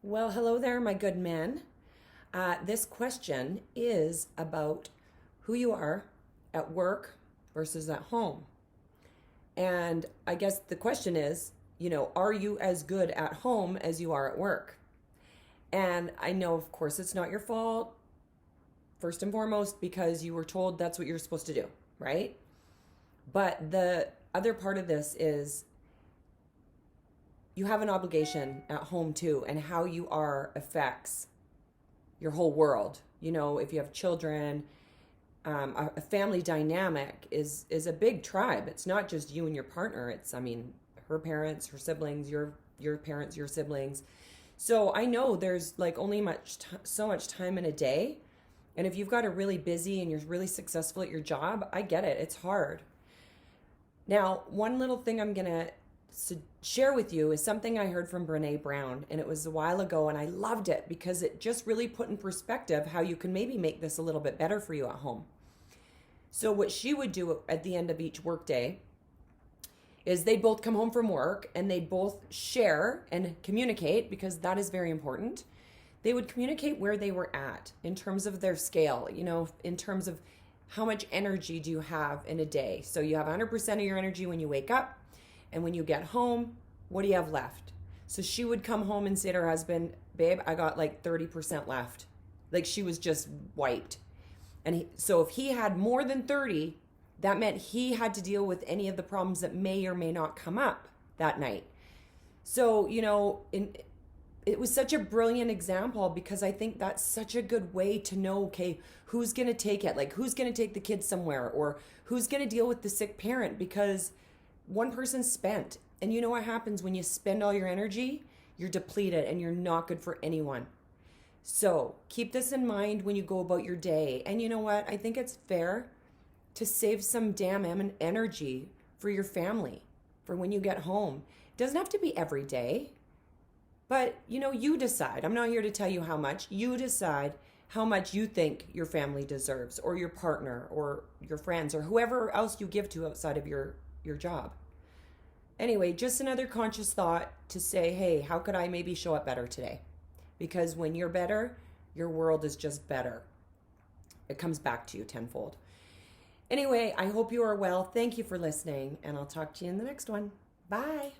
Well, hello there, my good men. This question is about who you are at work versus at home. And I guess the question is, are you as good at home as you are at work? And I know, of course, it's not your fault, first and foremost, because you were told that's what you're supposed to do, right? But the other part of this is you have an obligation at home too, and how you are affects your whole world. If you have children, a family dynamic is a big tribe. It's not just you and your partner. Her parents, her siblings, your parents, your siblings. So I know there's like only so much time in a day, and if you've got a really busy and you're really successful at your job, I get it. It's hard. Now, one little thing I'm gonna share with you is something I heard from Brene Brown, and it was a while ago, and I loved it because it just really put in perspective how you can maybe make this a little bit better for you at home. So what she would do at the end of each workday is they'd both come home from work and they'd both share and communicate, because that is very important. They would communicate where they were at in terms of their scale, in terms of how much energy do you have in a day. So you have 100% of your energy when you wake up, and when you get home, what do you have left? So she would come home and say to her husband, babe, I got like 30% left. Like she was just wiped. And so if he had more than 30, that meant he had to deal with any of the problems that may or may not come up that night. So, it was such a brilliant example, because I think that's such a good way to know, okay, who's going to take it? Like who's going to take the kids somewhere, or who's going to deal with the sick parent, because one person's spent. And you know what happens when you spend all your energy? You're depleted and you're not good for anyone. So keep this in mind when you go about your day. And you know what? I think it's fair to save some damn energy for your family, for when you get home. It doesn't have to be every day, but you decide. I'm not here to tell you how much. You decide how much you think your family deserves, or your partner, or your friends, or whoever else you give to outside of your job. Anyway, just another conscious thought to say, hey, how could I maybe show up better today? Because when you're better, your world is just better. It comes back to you tenfold. Anyway, I hope you are well. Thank you for listening, and I'll talk to you in the next one. Bye.